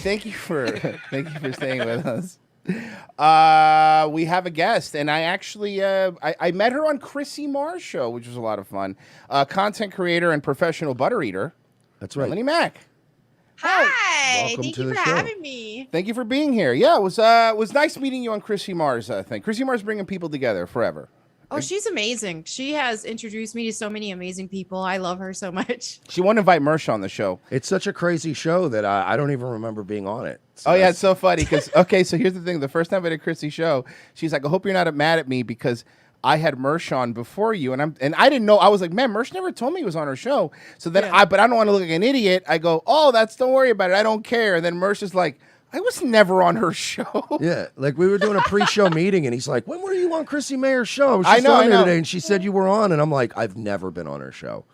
thank you for staying with us. We have a guest, and I actually I met her on Chrissy Marr's show, which was a lot of fun. Content creator and professional butter eater. That's right. Melonie Mack. Hi. Welcome Thank to you the for show. having me. Thank you for being here. Yeah, it was nice meeting you on Chrissy Marr's thing. Chrissy Marr's bringing people together forever. Oh, she's amazing. She has introduced me to so many amazing people. I love her so much. She won't invite Mersh on the show. It's such a crazy show that I don't even remember being on it. So Oh yeah, it's so funny because so here's the thing. The first time I did Chrissy's show, she's like, "I hope you're not mad at me because I had Mersh on before you," and I didn't know. I was like, "Man, Mersh never told me he was on her show." So then but I don't want to look like an idiot. I go, "Oh, don't worry about it. I don't care." And then Mersh is like, "I was never on her show." Yeah, like we were doing a pre-show meeting, and he's like, "When were you on Chrissy Mayer's show?" I know, on there today, and she said you were on, and I'm like, "I've never been on her show.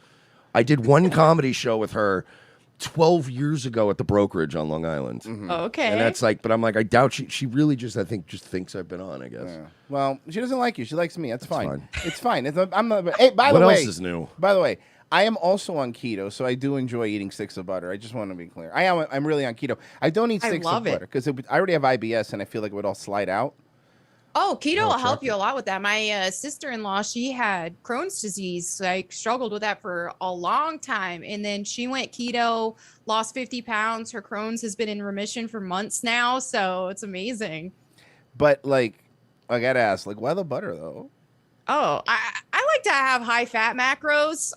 I did one comedy show with her 12 years ago at the brokerage on Long Island." Okay. And that's like, but I'm like, I doubt she really just thinks I've been on, I guess. Yeah. Well, she doesn't like you. She likes me. That's fine. fine. It's fine. I'm not, hey, by What the way, else is new? By the way, I am also on keto, so I do enjoy eating sticks of butter. I just want to be clear. I'm really on keto. I don't eat sticks of love it. butter because I already have IBS, and I feel like it would all slide out. Oh, keto will help chocolate. you a lot with that. My sister-in-law, she had Crohn's disease, like struggled with that for a long time. And then she went keto, lost 50 pounds. Her Crohn's has been in remission for months now. So it's amazing. But like, I gotta ask, like, why the butter though? Oh, I like to have high fat macros.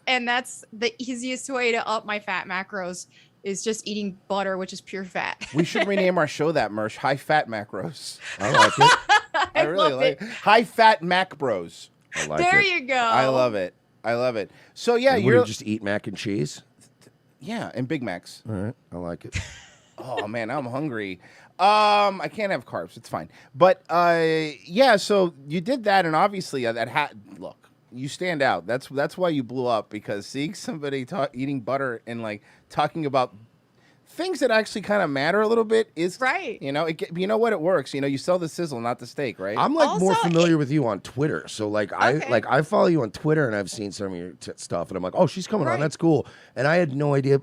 And that's the easiest way to up my fat macros is just eating butter, which is pure fat. We should rename our show that, Mersh. High fat macros. I like it. I really love like it. High fat mac bros. I like There it. you go. I love it. I love it. So yeah, And what, you're you just eat mac and cheese. yeah, and Big Macs. All right, I like it. Oh man, I'm hungry. I can't have carbs. It's fine. But yeah, so you did that, and obviously look, you stand out. That's why you blew up, because seeing somebody eating butter and like talking about things that actually kind of matter a little bit is Right. You know, you know what, it works. You know, you sell the sizzle, not the steak, right? I'm like more Also, familiar with you on Twitter, so like Okay. I follow you on Twitter, and I've seen some of your stuff, and I'm like, oh, she's coming on, Right. that's cool. And I had no idea.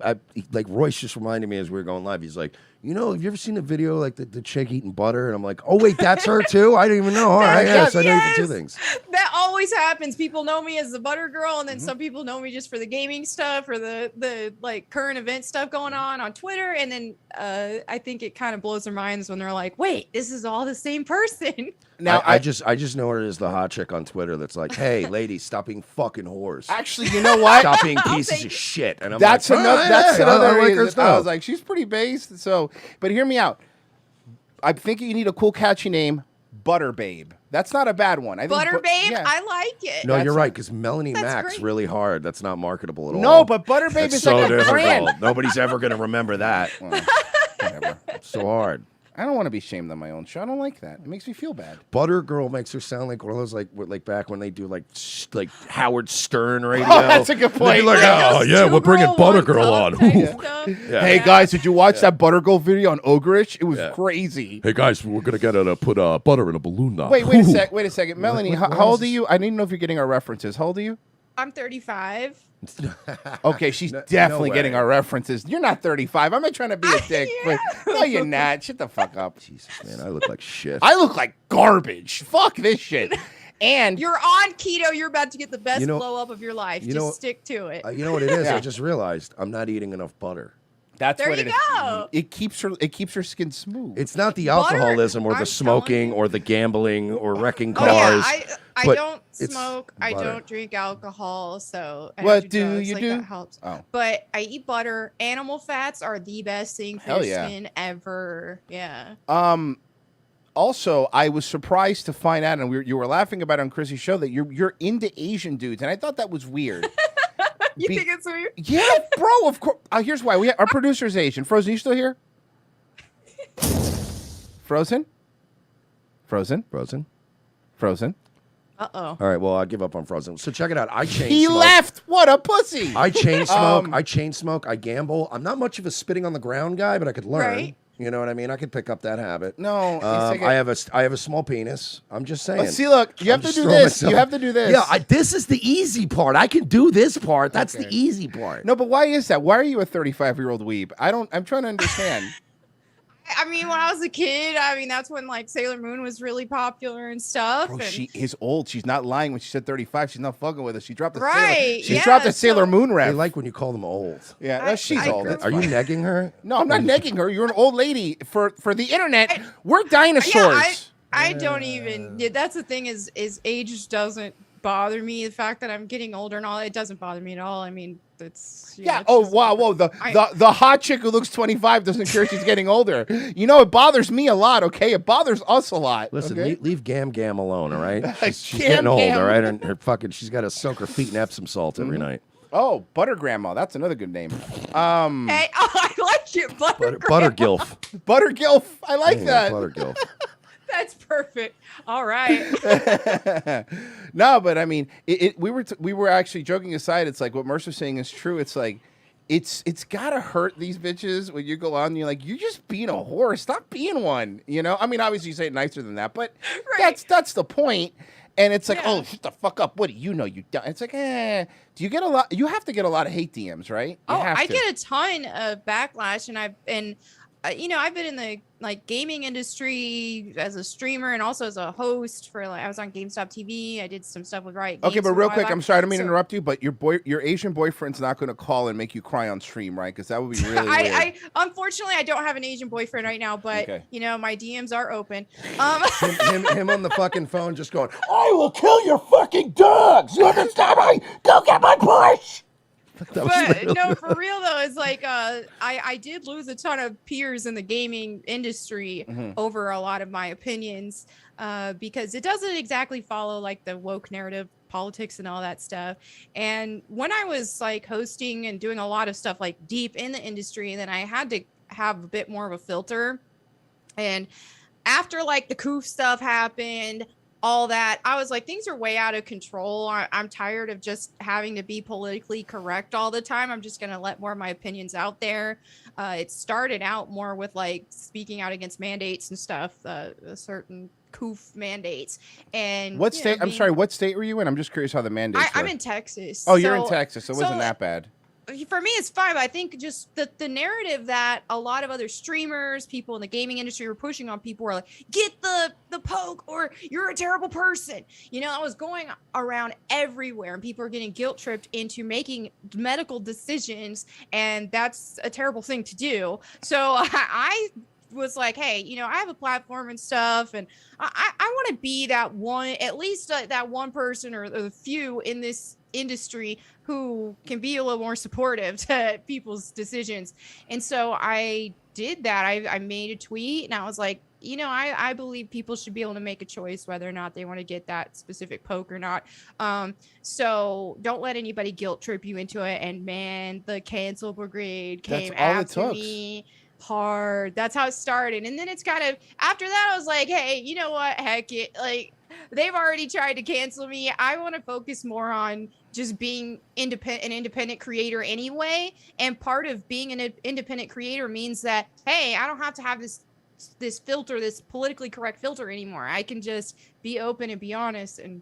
Like Royce just reminded me as we were going live. He's like, you know, have you ever seen a video like the chick eating butter? And I'm like, oh wait, that's her too. I didn't even know. All right, yes, I know you can do Yes. things. That always happens. People know me as the butter girl, and then Mm-hmm. some people know me just for the gaming stuff or the like current event stuff going on Twitter. And then I think it kind of blows their minds when they're like, "Wait, this is all the same person." Now I just know her as the hot chick on Twitter that's like, hey, ladies, stop being fucking whores. actually, you know what? Stop being pieces thank of you. shit. And I'm That's like, another. "Oh, That's hey, another I like her reason. I stuff." was like, she's pretty based. So, but hear me out. I think you need a cool, catchy name, Butter Babe. That's not a bad one. I think Butter babe, yeah. I like it. no, that's- you're right, because Melonie That's Mack's great. really hard. That's not marketable at all. No, but Butter Babe That's is so like a difficult. brand. Nobody's ever going to remember that. Well, whatever. It's so hard. I don't want to be shamed on my own show. I don't like that. It makes me feel bad. Butter Girl makes her sound like one of those like back when they do like Howard Stern radio. Oh, that's a good They'd be point. like, Like oh those yeah, we're bringing two-girl, Butter one Girl cup on. type Ooh. stuff. Yeah. Hey guys, did you watch that Butter Girl video on Ogreish? It was Yeah. crazy. Hey guys, we're gonna get her to put butter in a balloon now. Wait a second. Melanie, how old are you? I need to know if you're getting our references. How old are you? I'm 35. Okay, she's No definitely way. getting our references. You're not 35. I'm not trying to be a dick, but no, you're not. Shut the fuck up. Jesus, man, I look like shit. I look like garbage. Fuck this shit. And You're on keto. You're about to get the best You know- blow up of your life. you Just know- stick to it. You know what it is? Yeah. I just realized I'm not eating enough butter. that's There what you it is. go. It keeps her skin smooth. It's not the Butter, alcoholism or I'm the telling smoking you. or the gambling or wrecking Oh, yeah, cars. I but don't it's smoke. I butter. don't drink alcohol. So I What don't do drugs, you like, do? That helps. Oh. But I eat butter. Animal fats are the best thing for Hell your yeah. skin ever. Yeah. Also, I was surprised to find out, and you were laughing about it on Chrissy's show, that you're into Asian dudes, and I thought that was weird. You Be- think it's weird? Yeah, bro. Of course. Here's why. Our producer's Asian. Frozen, you still here? Frozen. Frozen. Frozen. Frozen. Uh-oh. All right, well, I give up on Frozen. So check it out. I chain He smoke. left. What a pussy. I chain smoke. Um, I chain smoke. I gamble. I'm not much of a spitting on the ground guy, but I could learn. Right. You know what I mean? I could pick up that habit. No, I have a small penis. I'm just saying. See, look, you have to do this. You have to do this. Yeah, this is the easy part. I can do this part. That's the easy part. No, but why is that? Why are you a 35-year-old weeb? I'm trying to understand. I mean, when I was a kid, I mean, that's when like Sailor Moon was really popular and stuff. Bro, and she is old. She's not lying when she said 35. She's not fucking with us. She dropped a Right, Sailor. She yeah, dropped a Sailor so- Moon ref. They like when you call them old. Yeah, she's old. That's Are you fine. negging her? No, I'm not negging her. You're an old lady. For the internet, we're dinosaurs. I don't even. Yeah, that's the thing is age doesn't bother me. The fact that I'm getting older and all, it doesn't bother me at all. I mean, it's Yeah. it's Oh just- wow, whoa. The hot chick who looks 25 doesn't care she's getting older. You know, it bothers me a lot. Okay, it bothers us a lot. Listen, okay? leave Gam Gam alone, all right? She's Gam getting old, Gam. all right? And she's got to soak her feet in Epsom salt every night. Oh, Butter Grandma. That's another good name. Hey, I like it, Butter Grandma. Gilf. Butter Gilf. I like that. Butter Gilf. That's perfect. All right. No, but I mean, we were actually joking aside. It's like what Mercer's saying is true. It's like it's gotta hurt these bitches when you go on and you're like, you're just being a whore. Stop being one. You know? I mean, obviously you say it nicer than that, but that's the point. And it's like, oh, shut the fuck up. What do you know? You don't. It's like, do you get a lot? You have to get a lot of hate DMs, right? You have I to. get a ton of backlash, and I've been in the like gaming industry as a streamer and also as a host for I was on GameStop TV. I did some stuff with Riot Games. Okay, but a real while quick, back. I'm sorry, I don't mean to So- interrupt you, but your Asian boyfriend's not going to call and make you cry on stream, right? Because that would be really weird. I unfortunately I don't have an Asian boyfriend right now, but Okay. my DMs are open. him on the fucking phone just going, I will kill your fucking dogs. You understand me? Go get my Porsche. That was But literally- no, for real though, it's like I did lose a ton of peers in the gaming industry over a lot of my opinions because it doesn't exactly follow like the woke narrative, politics and all that stuff. And when I was like hosting and doing a lot of stuff like deep in the industry, then I had to have a bit more of a filter. And after like the Koof stuff happened, all that, I was like, things are way out of control. I'm tired of just having to be politically correct all the time. I'm just going to let more of my opinions out there. It started out more with like speaking out against mandates and stuff, certain Koof mandates. And What state? I'm sorry, what state were you in? I'm just curious how the mandates I'm were. in Texas. Oh, you're in So- Texas, so it wasn't that bad. For me it's fine, but I think just the narrative that a lot of other streamers, people in the gaming industry were pushing on people were like, get the poke or you're a terrible person. I was going around everywhere and people are getting guilt tripped into making medical decisions, and that's a terrible thing to do. So I was like, hey, I have a platform and stuff, and I want to be that one, at least that one person or the few in this industry who can be a little more supportive to people's decisions. And so I did that. I made a tweet and I was like, I believe people should be able to make a choice whether or not they want to get that specific poke or not. So don't let anybody guilt trip you into it. And man, the cancel brigade came That's all it after took. me hard. That's how it started. And then it's kind of after that, I was like, hey, you know what? Heck it. Like, they've already tried to cancel me. I want to focus more on just being an independent creator anyway. And part of being an independent creator means that, hey, I don't have to have this filter, this politically correct filter anymore. I can just be open and be honest, and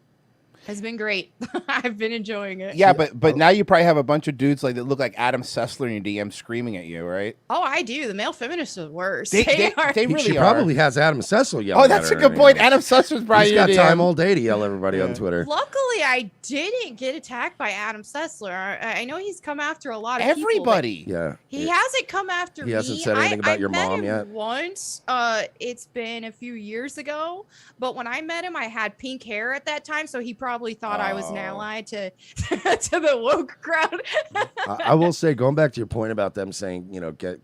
has been great. I've been enjoying it. Yeah, but now you probably have a bunch of dudes like that look like Adam Sessler in your DM screaming at you, right? Oh, I do. The male feminists are the worst. They She really are. probably has Adam Sessler yelling. Oh, that's at a her. good point. Adam Sessler's probably He's got your DM. time all day to yell at everybody on Twitter. Luckily, I didn't get attacked by Adam Sessler. I know he's come after a lot of people, but Everybody. Yeah. he hasn't come after me. He hasn't said anything about I your met mom him yet? Once. It's been a few years ago, but when I met him, I had pink hair at that time, so he probably thought I was an ally to the woke crowd. I will say, going back to your point about them saying,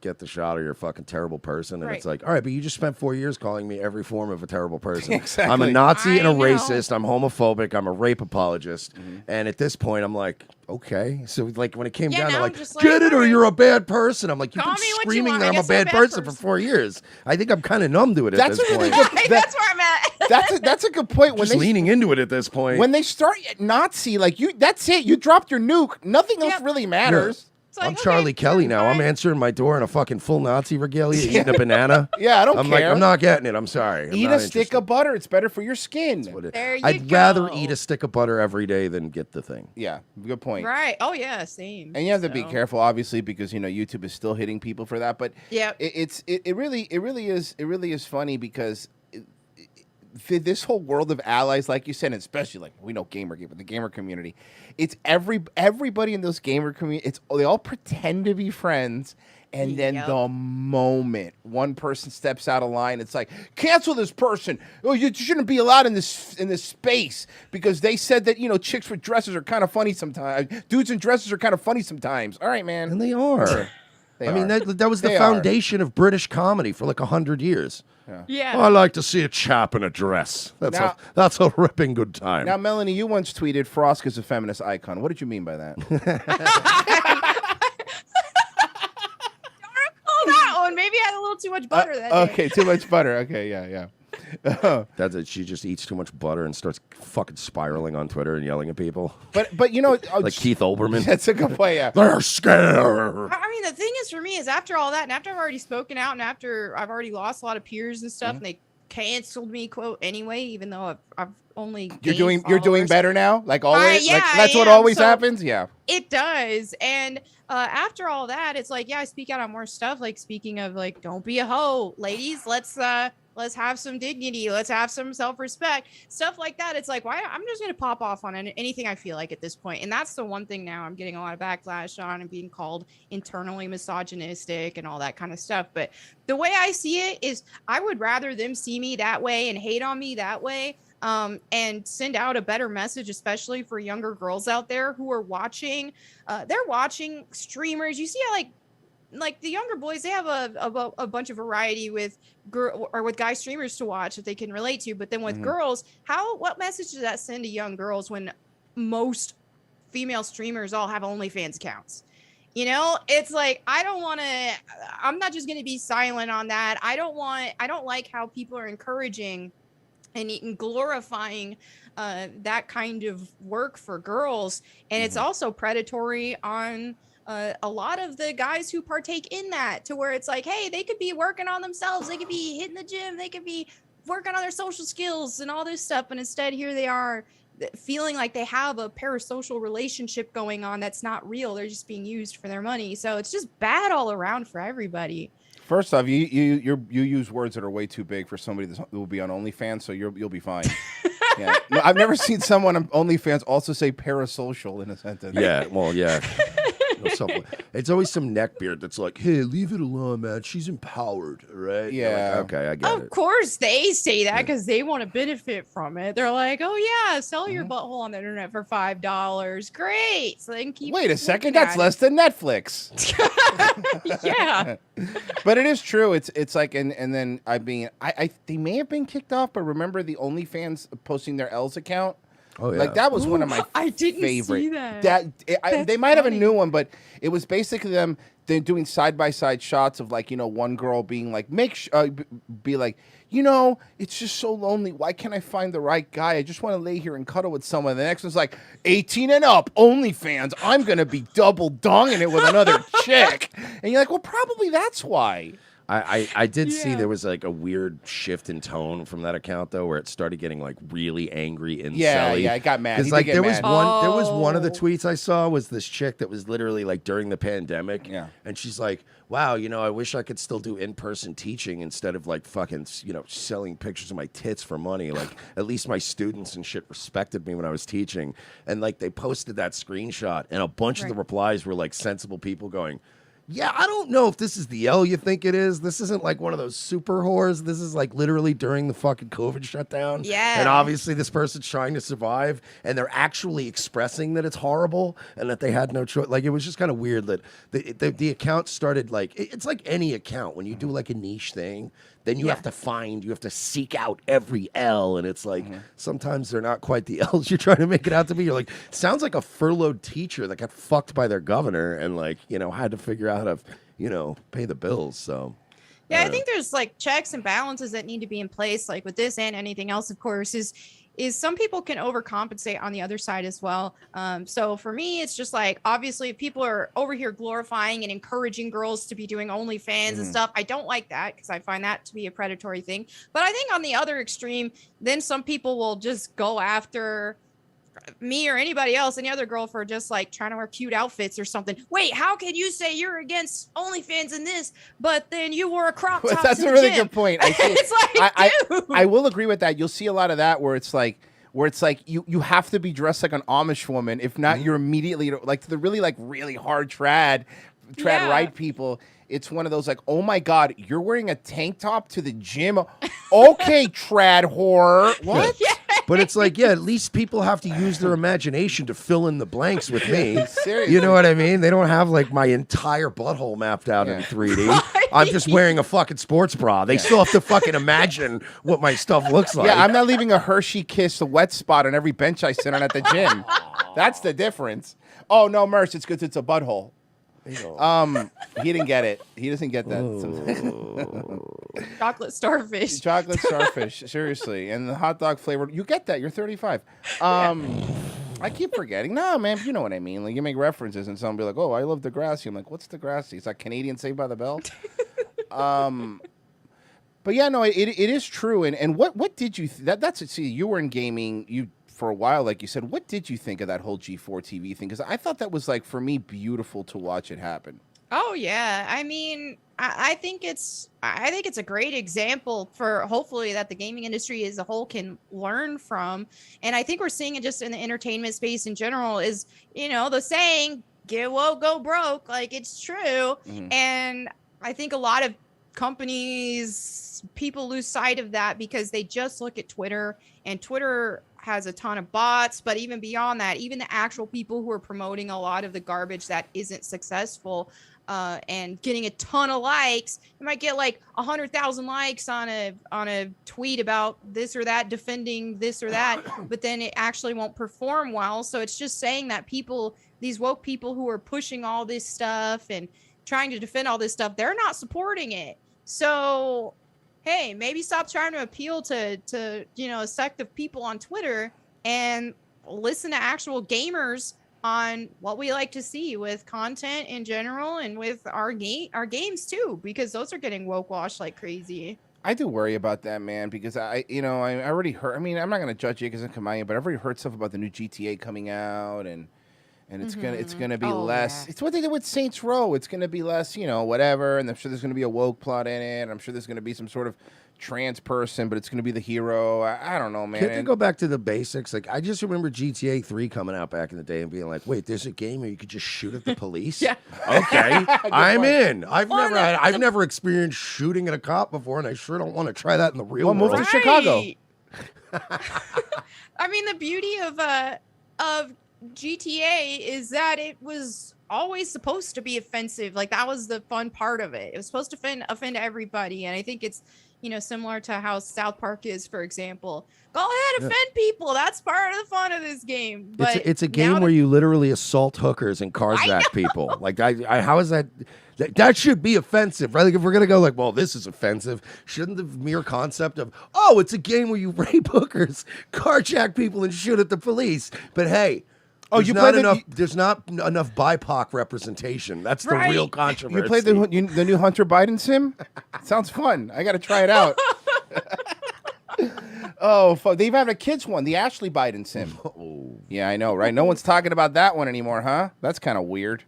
get the shot or you're a fucking terrible person. And Right. it's like, all right, but you just spent 4 years calling me every form of a terrible person. Exactly. I'm a Nazi and a I know. racist. I'm homophobic. I'm a rape apologist. And at this point, I'm like, okay. So like when it came Yeah, down to now like, I'm just like, get it or alright. you're a bad person. I'm like, you've Call been me what you screaming want. that I I'm a guess I'm a bad bad person for person. 4 years. I think I'm kind of numb to it at That's this a really point. good. That's where I'm at. That's a good point. When Just they leaning into it at this point. when they start Nazi, like you, that's it. You dropped your nuke. Nothing else Yep. really matters. It's like, I'm okay, Charlie Kelly sure, now. I'm fine. answering my door in a fucking full Nazi regalia, eating a banana. Yeah, I don't I'm care. like, I'm not getting it. I'm sorry. I'm Eat not a stick interested. of butter. It's better for your skin. There you I'd go. rather eat a stick of butter every day than get the thing. Yeah, good point. Right. Oh yeah, same. And you have to be So, careful, obviously, because YouTube is still hitting people for that. But Yeah. it really is funny because this whole world of allies, like you said, and especially like we know the gamer community, it's everybody in those gamer community. They all pretend to be friends, and then Yep. the moment one person steps out of line, it's like cancel this person. Oh, you shouldn't be allowed in this space because they said that chicks with dresses are kind of funny sometimes. Dudes in dresses are kind of funny sometimes. All right, man. And they are. They I mean, are. that was the They are. foundation of British comedy for like 100 years. Yeah. Oh, I like to see a chap in a dress. That's a ripping good time. Now, Melonie, you once tweeted Frosk is a feminist icon. What did you mean by that? Oh, that one. Maybe I had a little too much butter that day. Okay, too much butter. Okay, yeah. That's it. She just eats too much butter and starts fucking spiraling on Twitter and yelling at people. But Like Keith Olbermann. That's a good point. Yeah. They're scared. I mean, the thing is for me is after all that, and after I've already spoken out, and after I've already lost a lot of peers and stuff, and they canceled me, quote, anyway, even though I've only You're gained doing followers. better now, like always. yeah, like, that's I what am. always So- happens. Yeah. It does. And after all that, it's like, yeah, I speak out on more stuff. Like speaking of like, don't be a hoe, ladies. Let's have some dignity. Let's have some self-respect, stuff like that. It's like, why? I'm just going to pop off on anything I feel like at this point. And that's the one thing now I'm getting a lot of backlash on and being called internally misogynistic and all that kind of stuff. But the way I see it is I would rather them see me that way and hate on me that way. And send out a better message, especially for younger girls out there who are watching. They're watching streamers. You see how like the younger boys, they have a bunch of variety with with guy streamers to watch that they can relate to. But then with girls, what message does that send to young girls when most female streamers all have OnlyFans accounts? It's like, I'm not just going to be silent on that. I don't like how people are encouraging and glorifying that kind of work for girls. And it's also predatory on a lot of the guys who partake in that, to where it's like, hey, they could be working on themselves. They could be hitting the gym. They could be working on their social skills and all this stuff. And instead here they are feeling like they have a parasocial relationship going on that's not real. They're just being used for their money. So it's just bad all around for everybody. First off, you use words that are way too big for somebody that will be on OnlyFans, so you'll be fine. Yeah, no, I've never seen someone on OnlyFans also say parasocial in a sentence. Yeah, well, yeah. It's always some neckbeard that's like, hey, leave it alone, man. She's empowered, right? Yeah. Like, okay, I get it. Of course they say that because they want to benefit from it. They're like, oh yeah, sell your butthole on the internet for $5. Great. So they can keep. Wait a second, looking that's at less than Netflix. it. Yeah. But it is true. It's like, and then they may have been kicked off, but remember the OnlyFans posting their L's account? Oh, yeah. Like that was one of my I didn't favorite. see that. They might have a new one, but it was basically them doing side by side shots of like one girl being like be like, it's just so lonely. Why can't I find the right guy? I just want to lay here and cuddle with someone. The next one's like 18 and up, OnlyFans. I'm gonna be double donging it with another chick, and you're like, well, probably that's why. I did see Yeah. there was like a weird shift in tone from that account though, where it started getting like really angry and Yeah, selly. yeah, I got mad. Because He like did get there was mad. there was one of the Oh. tweets I saw was this chick that was literally like during the pandemic. Yeah. And she's like, wow, I wish I could still do in-person teaching instead of like fucking, selling pictures of my tits for money. Like at least my students and shit respected me when I was teaching. And like they posted that screenshot and a bunch of the replies were like sensible people going, yeah, I don't know if this is the L you think it is. This isn't like one of those super whores. This is like literally during the fucking COVID shutdown. Yeah. And obviously this person's trying to survive and they're actually expressing that it's horrible and that they had no choice. Like it was just kind of weird that the account started like, it's like any account. When you do like a niche thing, then you have to seek out every L. And it's like, sometimes they're not quite the L's you're trying to make it out to be. You're like, sounds like a furloughed teacher that got fucked by their governor and like, had to figure out how to, pay the bills. So. Yeah, I think there's like checks and balances that need to be in place, like with this and anything else, of course, is is some people can overcompensate on the other side as well. So for me, it's just like, obviously if people are over here glorifying and encouraging girls to be doing OnlyFans and stuff, I don't like that because I find that to be a predatory thing. But I think on the other extreme, then some people will just go after me or anybody else, any other girl, for just like trying to wear cute outfits or something. Wait, how can you say you're against OnlyFans and this, but then you wore a crop top? That's to a the really gym? good point. I see. It's like, dude. I will agree with that. You'll see a lot of that where it's like you have to be dressed like an Amish woman. If not, you're immediately like to the really hard trad right people. It's one of those like, oh my God, you're wearing a tank top to the gym. Okay, trad whore. What? Yeah. But it's like, yeah, at least people have to use their imagination to fill in the blanks with me. Seriously. You know what I mean? They don't have like my entire butthole mapped out in 3D. I'm just wearing a fucking sports bra. They still have to fucking imagine what my stuff looks like. Yeah, I'm not leaving a Hershey Kiss, a wet spot on every bench I sit on at the gym. That's the difference. Oh no, Merce, it's because it's a butthole. He didn't get it. He doesn't get that. Chocolate starfish. Chocolate starfish, seriously. And the hot dog flavored. You get that. You're 35. I keep forgetting. No, man, you know what I mean. Like you make references and someone be like, "Oh, I love Degrassi." I'm like, "What's Degrassi?" It's like Canadian Saved by the Bell. But yeah, no, it is true. And what did you that's see, you were in gaming for a while, like you said. What did you think of that whole G4 TV thing? Because I thought that was like, for me, beautiful to watch it happen. Oh yeah, I mean, I think it's a great example for hopefully that the gaming industry as a whole can learn from. And I think we're seeing it just in the entertainment space in general. Is, you know, the saying "get woke, go broke," like it's true. And I think a lot of companies, people lose sight of that because they just look at Twitter, and Twitter has a ton of bots. But even beyond that, even the actual people who are promoting a lot of the garbage that isn't successful and getting a ton of likes, you might get like 100,000 likes on a tweet about this or that, defending this or that, but then it actually won't perform well. So it's just saying that these woke people who are pushing all this stuff and trying to defend all this stuff, they're not supporting it. So hey, maybe stop trying to appeal to a sect of people on Twitter and listen to actual gamers on what we like to see with content in general and with our games too, because those are getting woke washed like crazy. I do worry about that, man, because I already heard. I mean, I'm not gonna judge you because I'm Kamaya, but I've already heard stuff about the new GTA coming out, and it's gonna be less. Yeah. It's what they did with Saints Row. It's gonna be less, whatever. And I'm sure there's gonna be a woke plot in it. I'm sure there's gonna be some sort of trans person, but it's gonna be the hero. I don't know, man. Can't they go back to the basics? Like I just remember GTA 3 coming out back in the day and being like, "Wait, there's a game where you could just shoot at the police." Yeah. Okay, I'm in. I've never experienced shooting at a cop before, and I sure don't want to try that in the real world. Move to Chicago. I mean, the beauty of GTA is that it was always supposed to be offensive. Like that was the fun part of it. It was supposed to offend everybody, and I think it's similar to how South Park is, for example. Go ahead, offend people. That's part of the fun of this game. But it's a game where you literally assault hookers and carjack people. Like how is that? That should be offensive, right? Like if we're gonna go like, well, this is offensive, shouldn't the mere concept of, oh, it's a game where you rape hookers, carjack people, and shoot at the police? But hey. Oh, there's not enough BIPOC representation. That's the real controversy. You played the new Hunter Biden sim? Sounds fun. I got to try it out. Oh, fuck. They even have a kids one, the Ashley Biden sim. Oh. Yeah, I know, right? No one's talking about that one anymore, huh? That's kind of weird.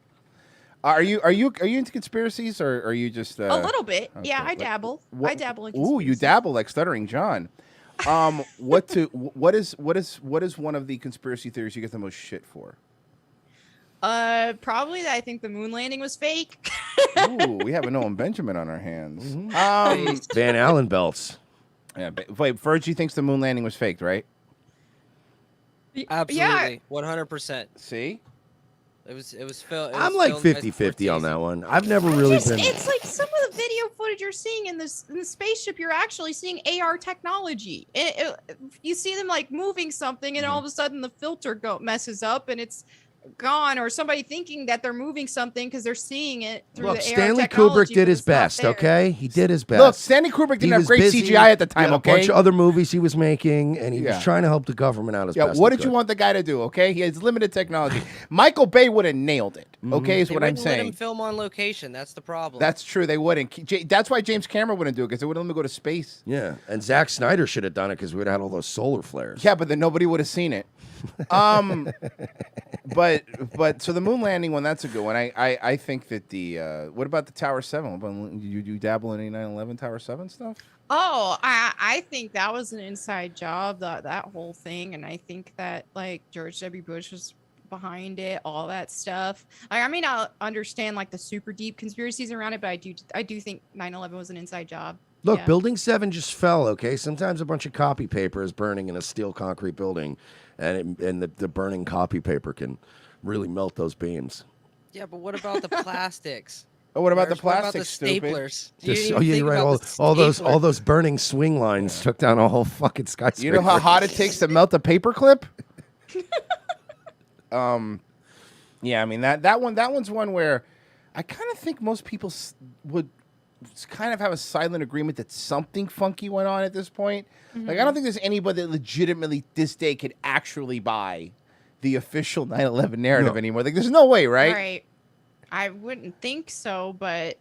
Are you into conspiracies, or are you just a little bit? Okay. Yeah, I dabble. I dabble in conspiracies. Ooh, you dabble like Stuttering John. What is one of the conspiracy theories you get the most shit for? Probably that I think the moon landing was fake. Ooh, we have a Noam Benjamin on our hands. Van Allen belts. Yeah, wait, Fergie thinks the moon landing was faked, right? Absolutely, 100%. See? It was Phil. I'm like 50-50 on that one. I've never really been. It's like some of the video footage you're seeing in the spaceship. You're actually seeing AR technology. You see them like moving something, and all of a sudden the filter messes up, and it's gone, or somebody thinking that they're moving something because they're seeing it through Look, the AR Stanley Kubrick technology, did but his it's not best, there. okay? He did his best. Look, Stanley Kubrick He didn't have was great busy. CGI at the time, He had okay? a bunch of other movies he was making, and he Yeah. was trying to help the government out as Yeah, best what he did you could. want the guy to do? Okay, he has limited technology. Michael Bay would have nailed it. Okay, is They what I'm wouldn't let him saying. film on location. That's the problem. That's true. They wouldn't. That's why James Cameron wouldn't do it because they wouldn't let him go to space. Yeah, and Zack Snyder should have done it because we would have had all those solar flares. Yeah, but then nobody would have seen it. But so the moon landing one, that's a good one. I think that the what about the Tower 7? What about, you dabble in any 9/11 Tower 7 stuff? Oh, I think that was an inside job, that whole thing, and I think that like George W. Bush was behind it, all that stuff. I mean, I understand like the super deep conspiracies around it, but I do think 9/11 was an inside job. Look, Yeah. Building 7 just fell, okay? Sometimes a bunch of copy paper is burning in a steel concrete building, and the burning copy paper can really melt those beams. Yeah, but what about the plastics? Oh, what about the Mersh? What about plastics, the stupid? staplers? You Just, didn't oh, even yeah, think you're right. about the All staplers. those burning swing lines took down a whole fucking skyscraper. You know how hot it takes to melt a paperclip? Yeah, I mean that one's one where I kind of think most people would kind of have a silent agreement that something funky went on at this point. Like I don't think there's anybody that legitimately this day could actually buy the official 9/11 narrative No. anymore. Like there's no way, right? Right. I wouldn't think so, but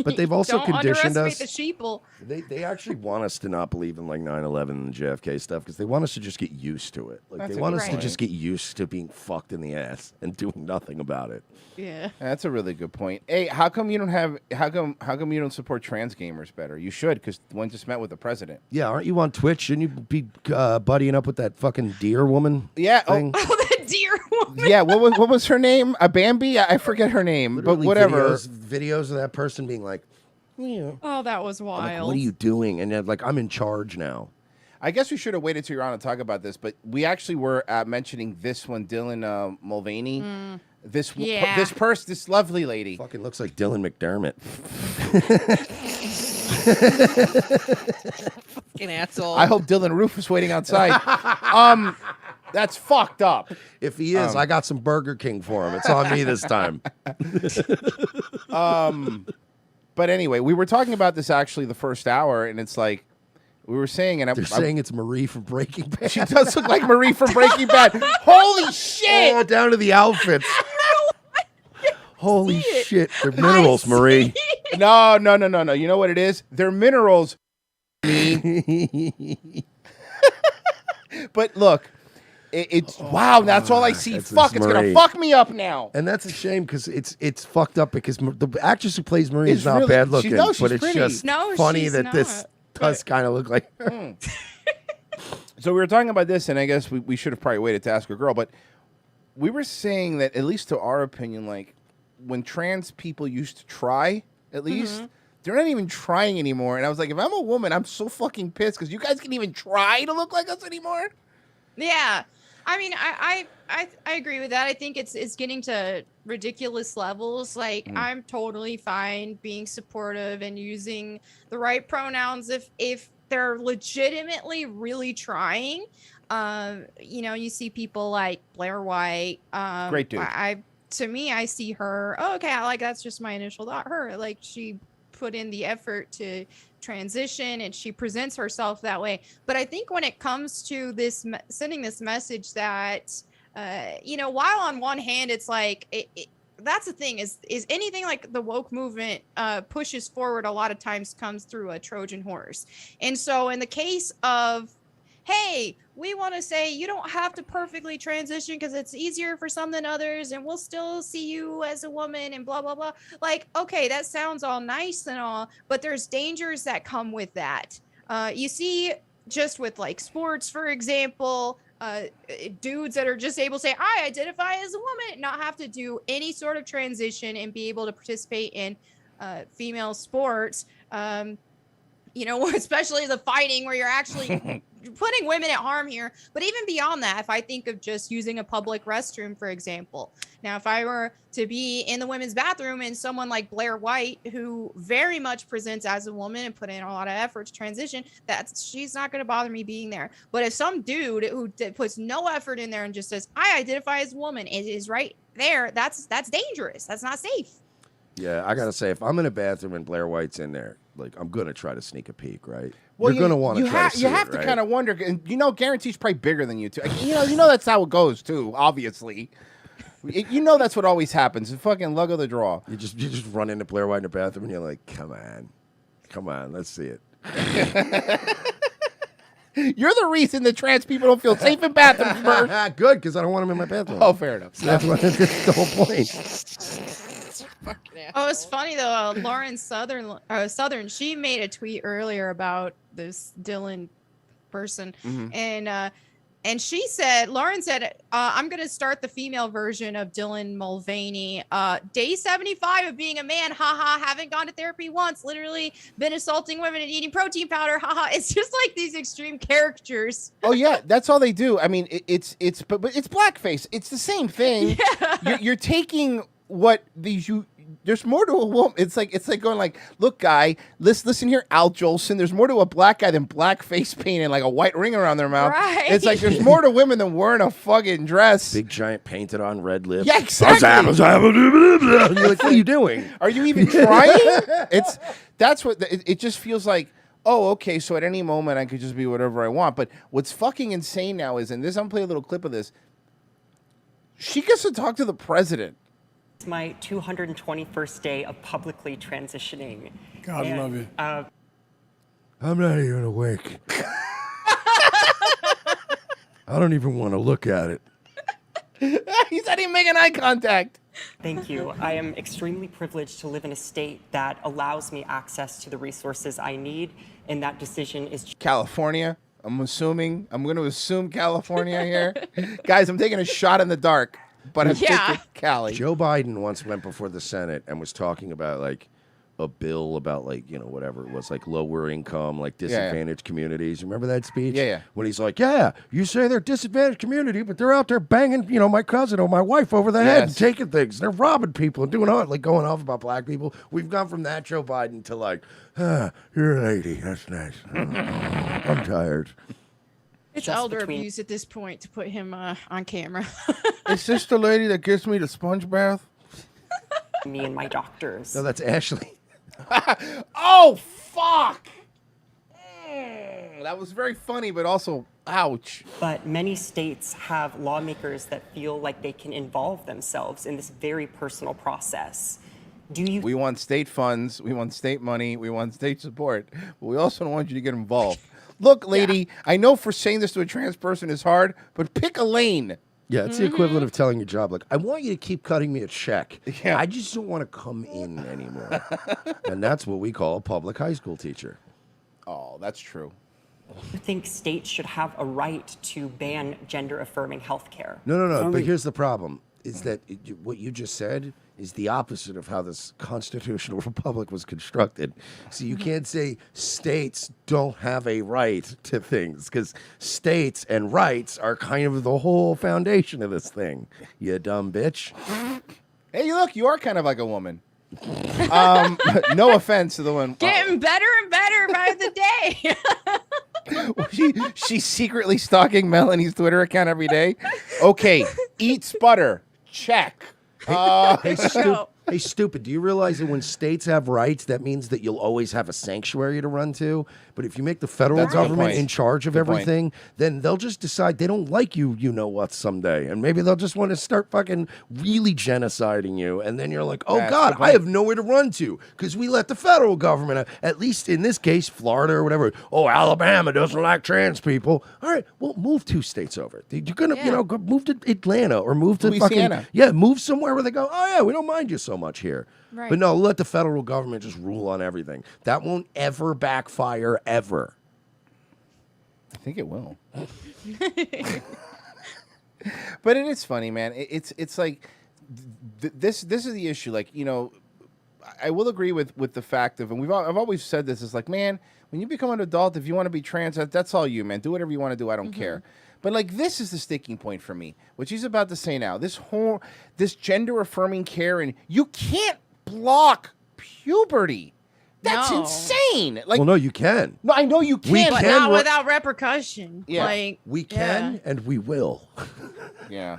But they've also don't conditioned underestimate us. the sheeple. They actually want us to not believe in like 9/11 and JFK stuff because they want us to just get used to it. Like That's they a want good us to point. just get used to being fucked in the ass and doing nothing about it. Yeah. That's a really good point. Hey, how come you don't support trans gamers better? You should, because one just met with the president. Yeah, aren't you on Twitch? Shouldn't you be buddying up with that fucking deer woman? Yeah. Thing? Oh, the dear woman. Yeah. What was her name? A Bambi? I forget her name, Literally but whatever. Videos of that person being like, yeah. Oh, that was I'm wild. like, what are you doing? And they're like, I'm in charge now. I guess we should have waited till you're on to talk about this, but we actually were mentioning this one, Dylan Mulvaney. This Yeah. this lovely lady. Fucking looks like Dylan McDermott. Fucking asshole. I hope Dylan Roof is waiting outside. That's fucked up. If he is, I got some Burger King for him. It's on me this time. But anyway, we were talking about this actually the first hour, and it's like we were saying, and They're saying it's Marie from Breaking Bad. she does look like Marie from Breaking Bad. Holy shit! Oh, down to the outfits. Holy shit. They're minerals, Marie. No. You know what it is? They're minerals. But look, it's wow. That's all I see. That's Fuck! this It's gonna Marie. fuck me up now. And that's a shame because it's fucked up because the actress who plays Marie It's is not really- bad looking, no, she's but it's pretty. just No, funny she's that this not, does kind of look like her. So we were talking about this, and I guess we should have probably waited to ask a girl, but we were saying that, at least to our opinion, like when trans people used to try, at least, they're not even trying anymore. And I was like, if I'm a woman, I'm so fucking pissed because you guys can even try to look like us anymore. Yeah. I mean, I agree with that. I think it's getting to ridiculous levels. Like I'm totally fine being supportive and using the right pronouns if they're legitimately really trying. You see people like Blair White. Great dude. To me, I see her. Oh, okay. That's just my initial thought. Her, like, she put in the effort to transition and she presents herself that way. But I think when it comes to this sending this message that while on one hand it's like that's the thing is anything like the woke movement pushes forward a lot of times comes through a Trojan horse. And so in the case of, hey, we want to say you don't have to perfectly transition because it's easier for some than others and we'll still see you as a woman and blah, blah, blah. Like, okay, that sounds all nice and all, but there's dangers that come with that. You see just with like sports, for example, dudes that are just able to say, I identify as a woman, not have to do any sort of transition and be able to participate in female sports. Especially the fighting where you're actually putting women at harm here. But even beyond that, if I think of just using a public restroom, for example, now if I were to be in the women's bathroom and someone like Blair White, who very much presents as a woman and put in a lot of effort to transition, she's not going to bother me being there. But if some dude who puts no effort in there and just says, I identify as a woman, it is right there, that's dangerous. That's not safe. Yeah, I gotta say, if I'm in a bathroom and Blair White's in there, like I'm gonna try to sneak a peek, right? Well, You're gonna want to try to see you have it, to right? kind of wonder, and guarantee's probably bigger than you too. You know that's how it goes too. Obviously, that's what always happens. It's fucking luck of the draw. You just run into Blair White in the bathroom and you're like, come on, let's see it. You're the reason that trans people don't feel safe in bathrooms, Bert. Good, because I don't want him in my bathroom. Oh, fair enough. So that's the whole point. Oh, it's funny though. Lauren Southern, she made a tweet earlier about this Dylan person, and she said, Lauren said, I'm going to start the female version of Dylan Mulvaney. Day 75 of being a man, haha, haven't gone to therapy once, literally been assaulting women and eating protein powder, haha. It's just like these extreme characters. Oh yeah, that's all they do. I mean, it's blackface. It's the same thing. Yeah. You're taking what there's more to a woman. It's like going like, look, guy, listen here, Al Jolson. There's more to a black guy than black face paint and like a white ring around their mouth. Right. It's like there's more to women than wearing a fucking dress. Big giant painted on red lips. Yeah, exactly. And you're like, what are you doing? Are you even trying? It just feels like, oh, okay, so at any moment I could just be whatever I want. But what's fucking insane now is, and this, I'm gonna play a little clip of this. She gets to talk to the president. It's my 221st day of publicly transitioning. God love you. I'm not even awake. I don't even want to look at it. He's not even making eye contact. Thank you. I am extremely privileged to live in a state that allows me access to the resources I need, and that decision is California. I'm going to assume California here. Guys, I'm taking a shot in the dark, but I'm thinking Cali. Joe Biden once went before the Senate and was talking about like a bill about like, whatever it was, like lower income, like disadvantaged communities. Remember that speech? Yeah. When he's like, you say they're disadvantaged community, but they're out there banging, my cousin or my wife over the head and taking things. They're robbing people and doing all like going off about black people. We've gone from that Joe Biden to like, you're a lady. That's nice. I'm tired. It's elder abuse at this point to put him on camera. Is this the lady that gives me the sponge bath? me and my doctors. No, that's Ashley. Oh, fuck. That was very funny, but also, ouch. But many states have lawmakers that feel like they can involve themselves in this very personal process. We want state funds, we want state money, we want state support, but we also don't want you to get involved. Look, lady, I know for saying this to a trans person is hard, but pick a lane. Yeah, it's the equivalent of telling your job, like, I want you to keep cutting me a check. Yeah. I just don't want to come in anymore. And that's what we call a public high school teacher. Oh, that's true. I think states should have a right to ban gender-affirming health care. No. But here's the problem, is that what you just said is the opposite of how this constitutional republic was constructed. So you can't say states don't have a right to things, because states and rights are kind of the whole foundation of this thing, you dumb bitch. Hey, look, you are kind of like a woman. No offense to the one. Getting better and better by the day. She's secretly stalking Melonie's Twitter account every day. Okay, eats butter. Check. Hey, stupid, do you realize that when states have rights, that means that you'll always have a sanctuary to run to? But if you make the federal government in charge of everything, then they'll just decide they don't like you know what someday. And maybe they'll just want to start fucking really genociding you. And then you're like, oh, God, I have nowhere to run to because we let the federal government, at least in this case, Florida or whatever. Oh, Alabama doesn't like trans people. All right, well, move 2 states over. You're going to, go move to Atlanta or move to Louisiana. move somewhere where they go, oh, yeah, we don't mind you so much here. Right. But no, let the federal government just rule on everything. That won't ever backfire, ever. I think it will. But it is funny, man. It's like this is the issue. Like, I will agree with the fact of, and I've always said this, is like, man, when you become an adult, if you want to be trans, that's all you, man. Do whatever you want to do. I don't care. But like, this is the sticking point for me, which he's about to say now. This gender affirming care, and you can't block puberty. That's No. insane. Like, Well, no, you can. no, I know you can. We But can not ro- without repercussion. Yeah. Like, We can yeah. and we will. Yeah.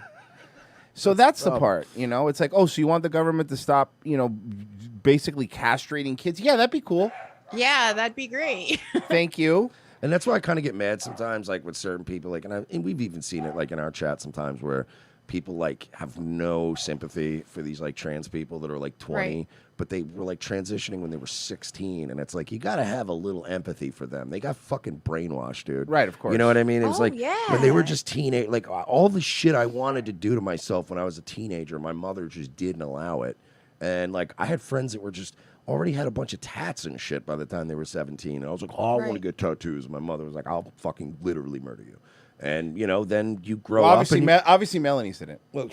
So that's the part, you know. It's like, oh, so you want the government to stop, you know, basically castrating kids? Yeah, that'd be cool. Yeah, that'd be great. Thank you. And that's why I kind of get mad sometimes, like with certain people, like, and we've even seen it, like in our chat sometimes, where people like have no sympathy for these like trans people that are like 20, Right. but they were like transitioning when they were 16, and it's like you got to have a little empathy for them. They got fucking brainwashed, dude. Right, of course. You know what I mean? It was Oh, like when they were yeah. just teenage, like all the shit I wanted to do to myself when I was a teenager, my mother just didn't allow it, and like I had friends that were just already had a bunch of tats and shit by the time they were 17. And I was like, oh, I want to Right. get tattoos. My mother was like, I'll fucking literally murder you. And, you know, then you grow Well, up. obviously, And obviously, Melonie said it. well,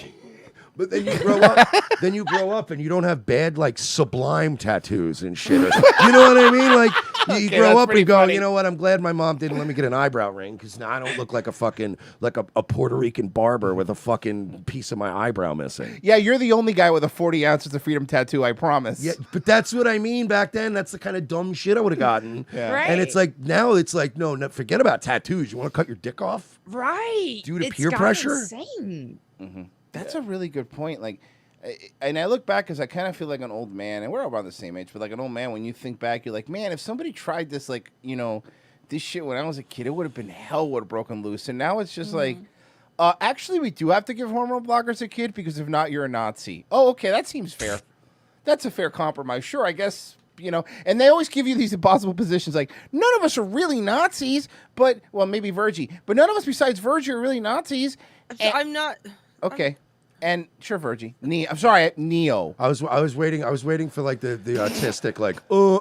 but then you grow up. Then you grow up and you don't have bad, like, sublime tattoos and shit. You know what I mean? Like, you Okay, grow that's up pretty and go, funny. you know what? I'm glad my mom didn't let me get an eyebrow ring because now I don't look like a fucking, like a Puerto Rican barber with a fucking piece of my eyebrow missing. Yeah, you're the only guy with a 40 ounces of freedom tattoo, I promise. Yeah, but that's what I mean back then. That's the kind of dumb shit I would have gotten. Yeah. Right. And it's like, now it's like, no, forget about tattoos. You want to cut your dick off? Right. Due to It's peer gotten pressure? Insane. That's a really good point. Like, and I look back because I kind of feel like an old man, and we're all around the same age, but like an old man, when you think back, you're like, man, if somebody tried this, like, you know, this shit when I was a kid, it would have been hell would have broken loose. And now it's just like, actually, we do have to give hormone blockers a kid because if not, you're a Nazi. Oh, okay, that seems fair. That's a fair compromise. Sure, I guess, you know, and they always give you these impossible positions like, none of us are really Nazis, but, well, maybe Virgie, but none of us besides Virgie are really Nazis. And- I'm not. okay. And sure, Virgie. I'm sorry, Neo. I was waiting for like the autistic, like,